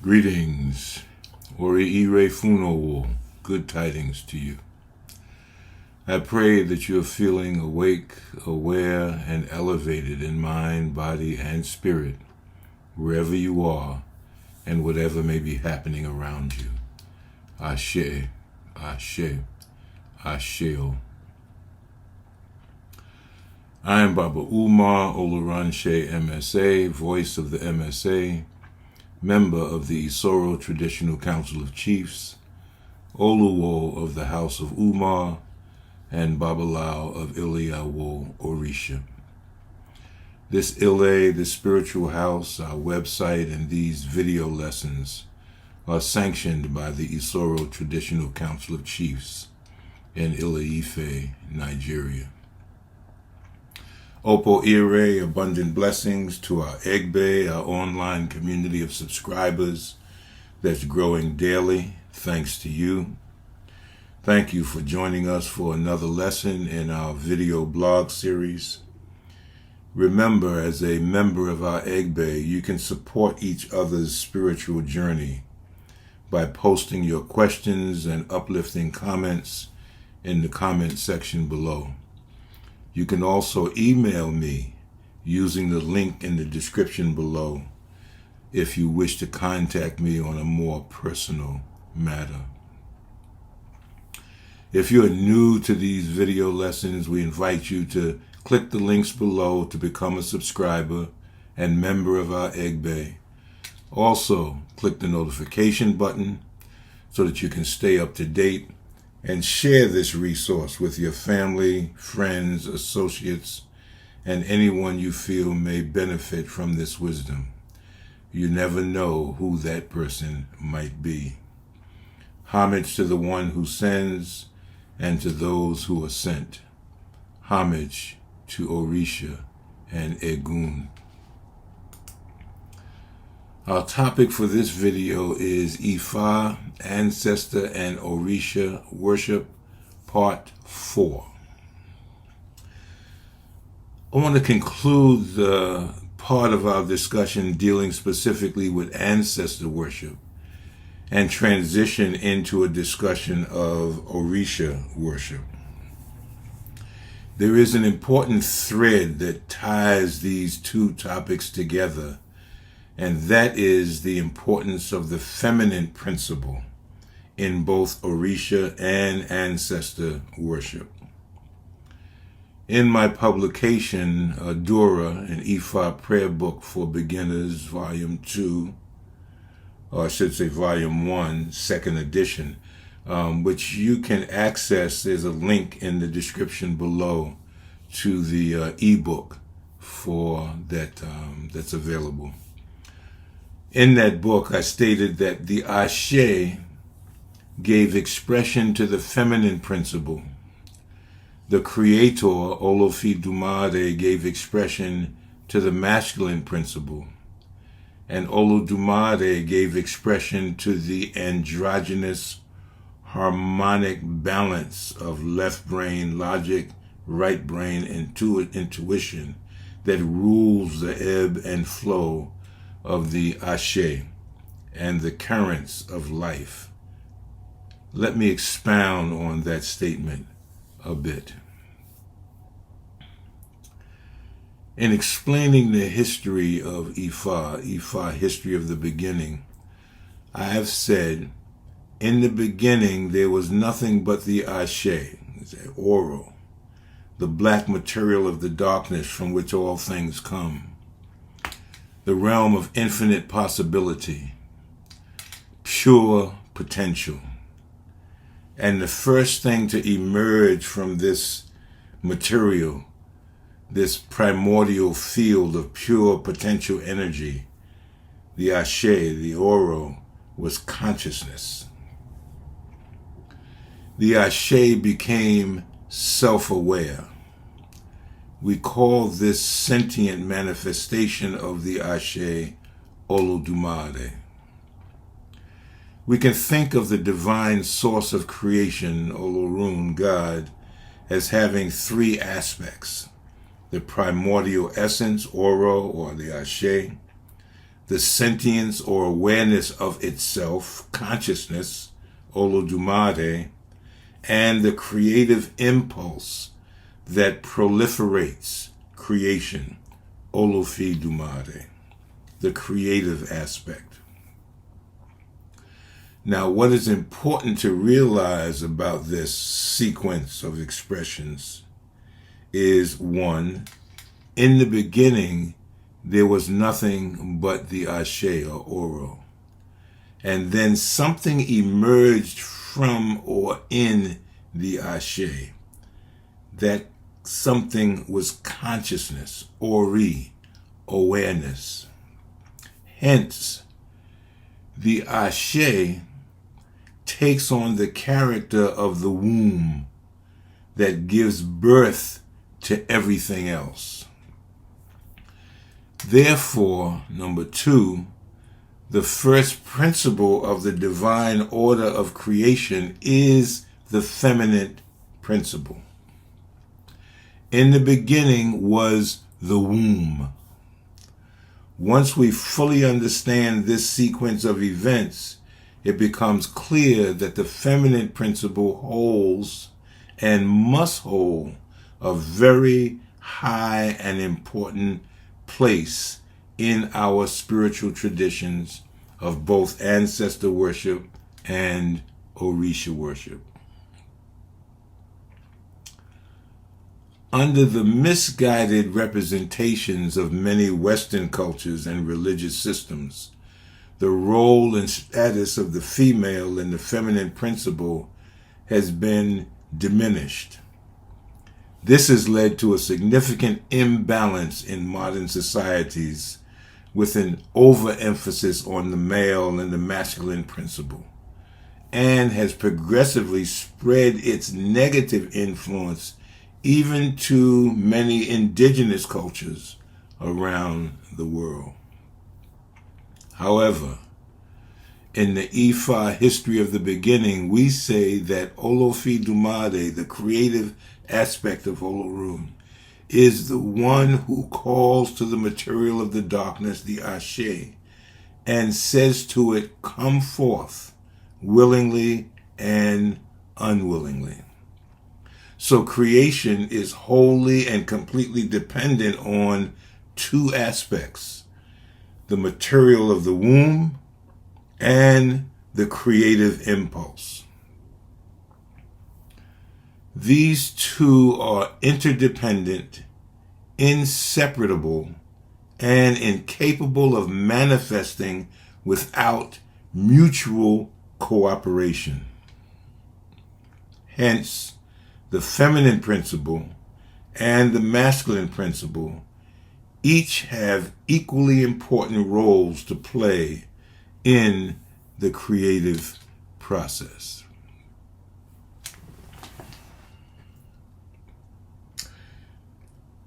Greetings, Oriire Funowo, good tidings to you. I pray that you are feeling awake, aware, and elevated in mind, body, and spirit, wherever you are, and whatever may be happening around you. Ashe, Ashe, Asheo. I am Baba Umar, Oluranse Emese, voice of the MSA, member of the Isoro Traditional Council of Chiefs, Oluwo of the House of Umar, and Babalao of Ile-Ife, Orisa. This Ile, the spiritual house, our website, and these video lessons are sanctioned by the Isoro Traditional Council of Chiefs in Ile-Ife, Nigeria. Oriire, abundant blessings to our Egbe, our online community of subscribers that's growing daily, thanks to you. Thank you for joining us for another lesson in our video blog series. Remember, as a member of our Egbe, you can support each other's spiritual journey by posting your questions and uplifting comments in the comment section below. You can also email me using the link in the description below if you wish to contact me on a more personal matter. If you're new to these video lessons, we invite you to click the links below to become a subscriber and member of our Egbe. Also, click the notification button so that you can stay up to date and share this resource with your family, friends, associates, and anyone you feel may benefit from this wisdom. You never know who that person might be. Homage to the one who sends and to those who are sent. Homage to Orisa and Egun. Our topic for this video is Ifa, Ancestor, and Orisa Worship, Part 4. I want to conclude the part of our discussion dealing specifically with ancestor worship and transition into a discussion of Orisa worship. There is an important thread that ties these two topics together, and that is the importance of the feminine principle in both Orisa and ancestor worship. In my publication, Adura, an Ifa prayer book for beginners, Volume 2, or I should say Volume 1, second edition, which you can access. There's a link in the description below to the ebook for that that's available. In that book, I stated that the Ashe gave expression to the feminine principle. The creator, Olofi-dumare, gave expression to the masculine principle. And Olo-dumare gave expression to the androgynous harmonic balance of left brain logic, right brain intuition that rules the ebb and flow of the Ashe and the currents of life. Let me expound on that statement a bit. In explaining the history of Ifa, history of the beginning, I have said, in the beginning there was nothing but the Ashe, the Oro, the black material of the darkness from which all things come, the realm of infinite possibility, pure potential. And the first thing to emerge from this material, this primordial field of pure potential energy, the Ashe, the Oro, was consciousness. The Ashe became self-aware. We call this sentient manifestation of the Ashe Olu-dumare. We can think of the divine source of creation, Olorun, God, as having three aspects: the primordial essence, Oro, or the Ashe, the sentience or awareness of itself, consciousness, Olofi-dumare, and the creative impulse that proliferates creation, Olofi-dumare, the creative aspect. Now, what is important to realize about this sequence of expressions is, one, in the beginning, there was nothing but the Ashe or Oro. And then something emerged from or in the Ashe. That something was consciousness, Ori, awareness. Hence, the Ashe takes on the character of the womb that gives birth to everything else. Therefore, number two, the first principle of the divine order of creation is the feminine principle. In the beginning was the womb. Once we fully understand this sequence of events, it becomes clear that the feminine principle holds and must hold a very high and important place in our spiritual traditions of both ancestor worship and Orisha worship. Under the misguided representations of many Western cultures and religious systems, the role and status of the female in the feminine principle has been diminished. This has led to a significant imbalance in modern societies with an overemphasis on the male and the masculine principle, and has progressively spread its negative influence even to many indigenous cultures around the world. However, in the Ifa history of the beginning, we say that Olofi-dumare, the creative aspect of Olorun, is the one who calls to the material of the darkness, the Ashe, and says to it, come forth, willingly and unwillingly. So creation is wholly and completely dependent on two aspects: the material of the womb and the creative impulse. These two are interdependent, inseparable, and incapable of manifesting without mutual cooperation. Hence, the feminine principle and the masculine principle each have equally important roles to play in the creative process.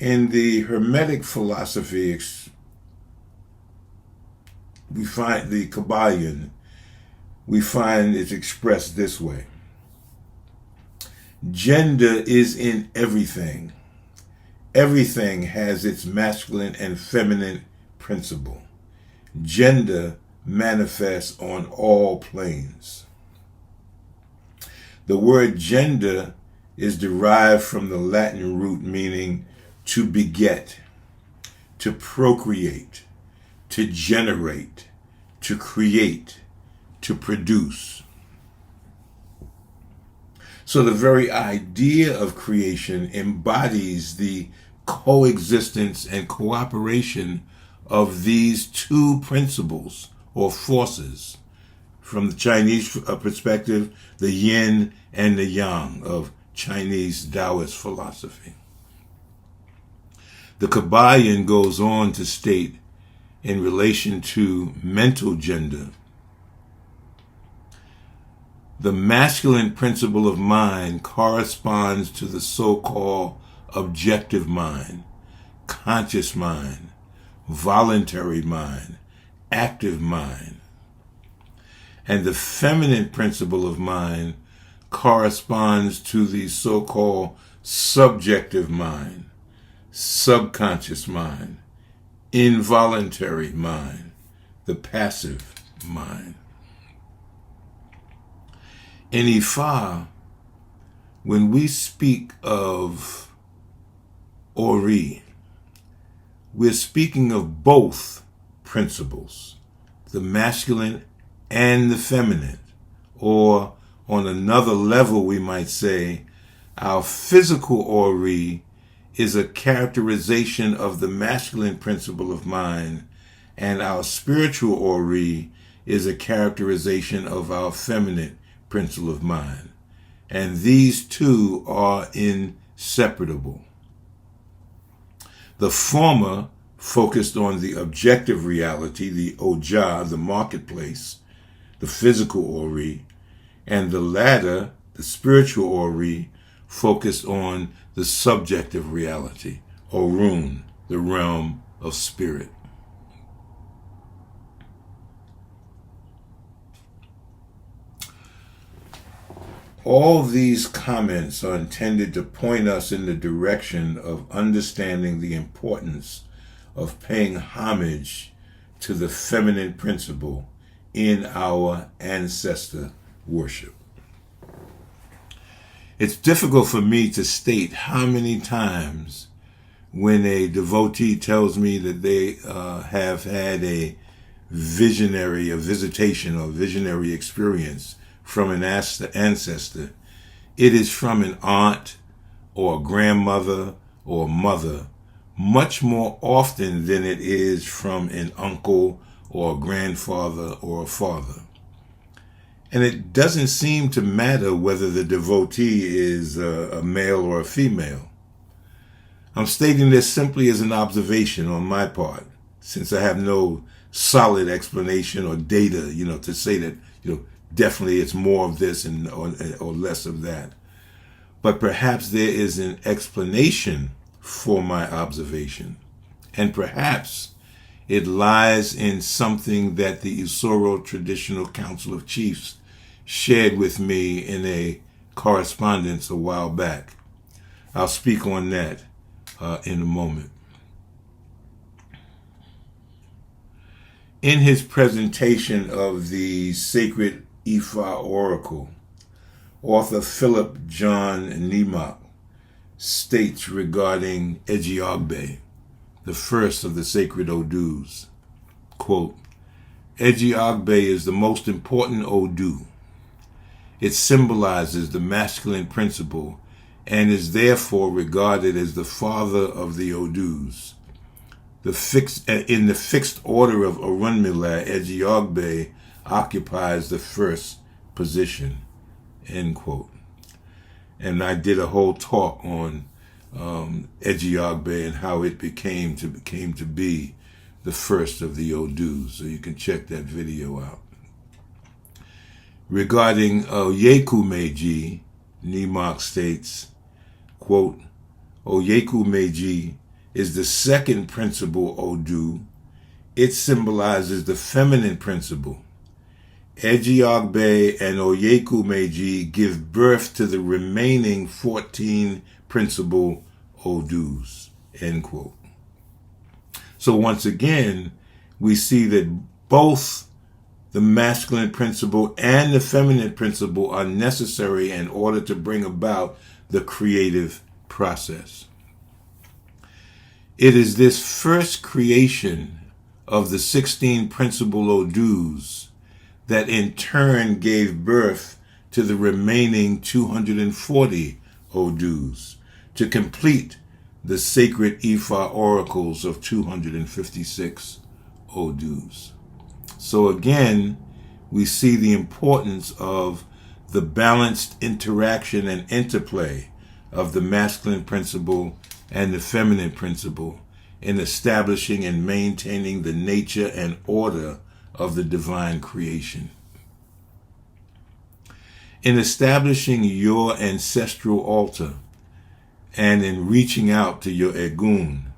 In the Hermetic philosophy, we find the Kabbalion, we find it's expressed this way. Gender is in everything. Everything has its masculine and feminine principle. Gender manifests on all planes. The word gender is derived from the Latin root meaning to beget, to procreate, to generate, to create, to produce. So the very idea of creation embodies the coexistence and cooperation of these two principles or forces. From the Chinese perspective, the yin and the yang of Chinese Taoist philosophy. The Kabbalion goes on to state, in relation to mental gender, the masculine principle of mind corresponds to the so-called objective mind, conscious mind, voluntary mind, active mind. And the feminine principle of mind corresponds to the so-called subjective mind, subconscious mind, involuntary mind, the passive mind. In Ifa, when we speak of Oriire, we're speaking of both principles, the masculine and the feminine, or on another level we might say, our physical Oriire is a characterization of the masculine principle of mind, and our spiritual Oriire is a characterization of our feminine principle of mind. And these two are inseparable. The former focused on the objective reality, the Oja, the marketplace, the physical Oriire, and the latter, the spiritual Oriire, focused on the subjective reality, Orun, the realm of spirit. All these comments are intended to point us in the direction of understanding the importance of paying homage to the feminine principle in our ancestor worship. It's difficult for me to state how many times when a devotee tells me that they have had a visitation or visionary experience from an ancestor, it is from an aunt or a grandmother or mother much more often than it is from an uncle or a grandfather or a father. And it doesn't seem to matter whether the devotee is a male or a female. I'm stating this simply as an observation on my part, since I have no solid explanation or data, to say that, definitely it's more of this or less of that. But perhaps there is an explanation for my observation. And perhaps it lies in something that the Isoro Traditional Council of Chiefs shared with me in a correspondence a while back. I'll speak on that in a moment. In his presentation of the sacred Ifa oracle, author Philip John Nemak states regarding Ejiogbe, the first of the sacred Odus, quote, Ejiogbe is the most important Odu. It symbolizes the masculine principle and is therefore regarded as the father of the Odus. In the fixed order of Orunmila, Ejiogbe occupies the first position, end quote. And I did a whole talk on Ejiogbe and how it came to be the first of the Odus, so you can check that video out. Regarding Oyeku Meiji, Nemak states, quote, Oyeku Meiji is the second principle Odu. It symbolizes the feminine principle. Ejiogbe and Oyeku Meiji give birth to the remaining 14 principal Odus, end quote. So once again, we see that both the masculine principle and the feminine principle are necessary in order to bring about the creative process. It is this first creation of the 16 principal Odus that in turn gave birth to the remaining 240 Odus to complete the sacred Ifa oracles of 256 Odus. So again, we see the importance of the balanced interaction and interplay of the masculine principle and the feminine principle in establishing and maintaining the nature and order of the divine creation. In establishing your ancestral altar and in reaching out to your Egun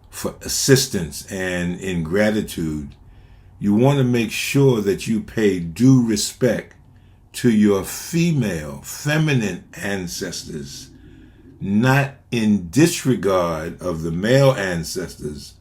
for assistance and in gratitude, you want to make sure that you pay due respect to your feminine ancestors, not in disregard of the male ancestors,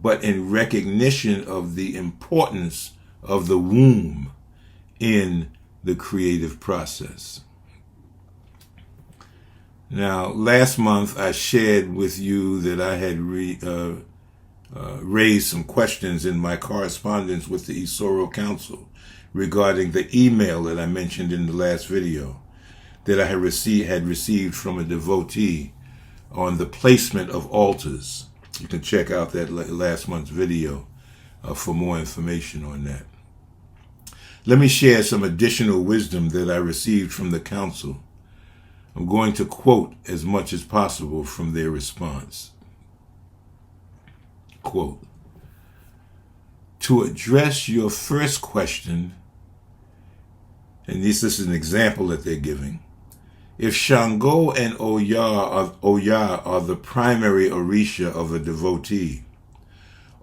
but in recognition of the importance of the womb in the creative process. Now, last month I shared with you that I had raised some questions in my correspondence with the Isoro Council regarding the email that I mentioned in the last video that I had received from a devotee on the placement of altars. You can check out that last month's video for more information on that. Let me share some additional wisdom that I received from the council. I'm going to quote as much as possible from their response. Quote, to address your first question, and this is an example that they're giving, if Shango and Oya are the primary Orisha of a devotee,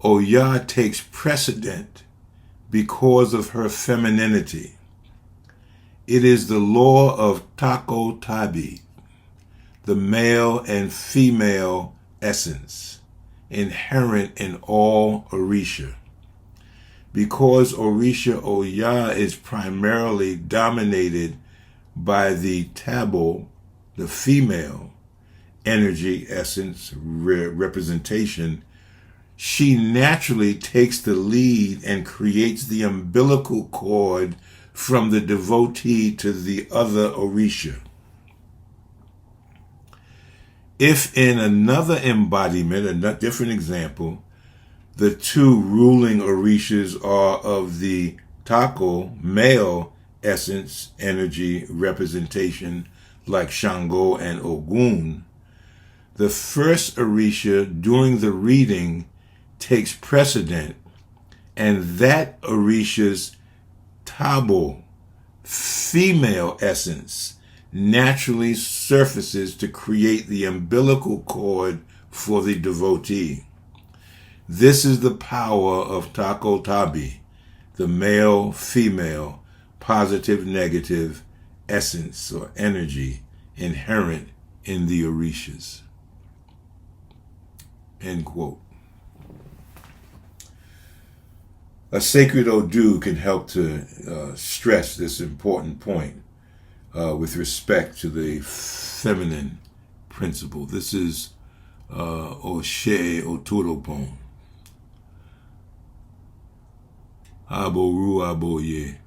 Oya takes precedent because of her femininity. It is the law of Tako Tabi, the male and female essence, inherent in all Orisha. Because Orisha Oya is primarily dominated by the Tabo, the female energy, essence, representation, she naturally takes the lead and creates the umbilical cord from the devotee to the other Orisha. If in another embodiment, a different example, the two ruling Orishas are of the Tako, male essence, energy, representation, like Shango and Ogun, the first Orisha during the reading takes precedent, and that Orisha's Tabo, female essence, naturally surfaces to create the umbilical cord for the devotee. This is the power of Tako Tabi, the male-female, positive-negative essence or energy inherent in the Orishas. End quote. A sacred Odu can help to stress this important point with respect to the feminine principle. This is Oshe Oturopon. Aboru Aboye.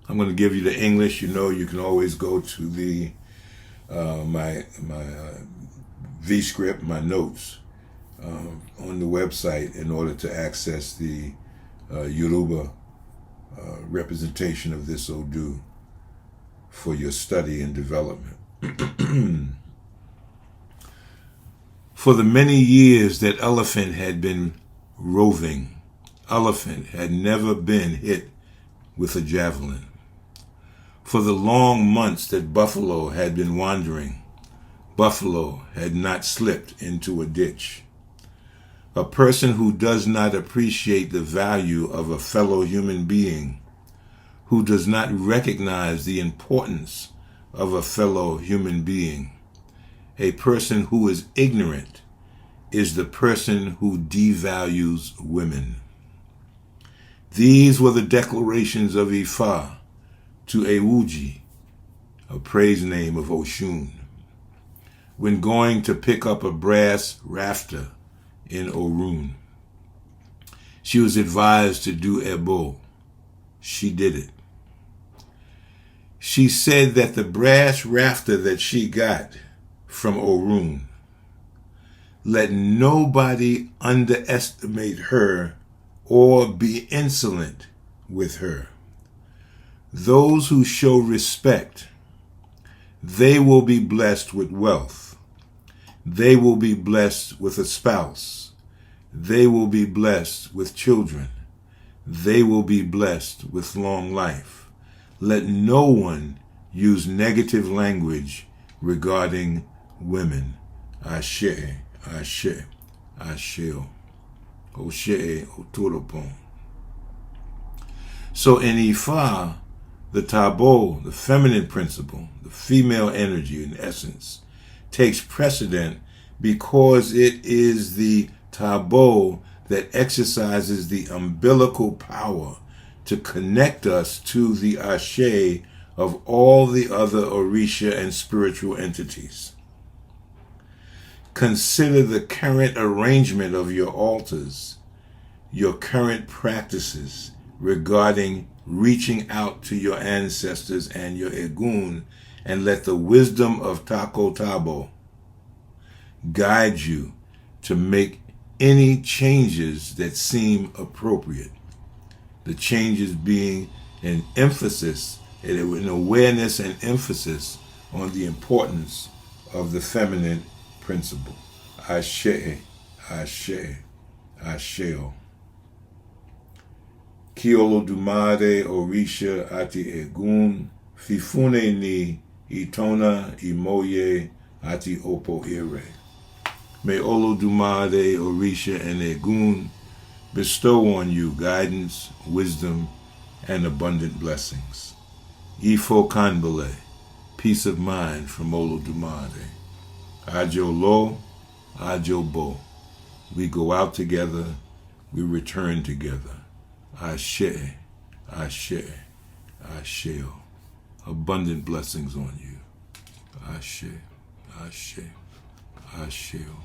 I'm going to give you the English. You know, you can always go to the my V-script, my notes on the website in order to access the Yoruba representation of this Odu for your study and development. For the many years that elephant had been roving, elephant had never been hit with a javelin. For the long months that buffalo had been wandering, buffalo had not slipped into a ditch. A person who does not appreciate the value of a fellow human being, who does not recognize the importance of a fellow human being, a person who is ignorant, is the person who devalues women. These were the declarations of Ifa to Ewuji, a praise name of Oshun, when going to pick up a brass rafter in Orun. She was advised to do Ebo. She did it. She said that the brass rafter that she got from Orun, let nobody underestimate her or be insolent with her. Those who show respect, they will be blessed with wealth. They will be blessed with a spouse. They will be blessed with children. They will be blessed with long life. Let no one use negative language regarding women. Ashe, Ashe, Asheo. Oshe, Oturopon. So in Ifa, the Tabo, the feminine principle, the female energy in essence, takes precedent because it is the Tabo that exercises the umbilical power to connect us to the Ashe of all the other Orisha and spiritual entities. Consider the current arrangement of your altars, your current practices regarding reaching out to your ancestors and your Egun, and let the wisdom of Tako Tabo guide you to make any changes that seem appropriate. The changes being an emphasis, an awareness and emphasis on the importance of the feminine principle. Ashe, Ashe, Asheo. Ki Olofi-dumare Orisha ati Egun, Fifune ni Itona Imoye ati Oriire. May Olofi-dumare Orisha and Egun bestow on you guidance, wisdom, and abundant blessings. Ifo Kanbele, peace of mind from Olofi-dumare. Ajo Lo, Ajo Bo. We go out together, we return together. Ashe, Ashe, Asheo. Abundant blessings on you. Ashe, Ashe, Asheo.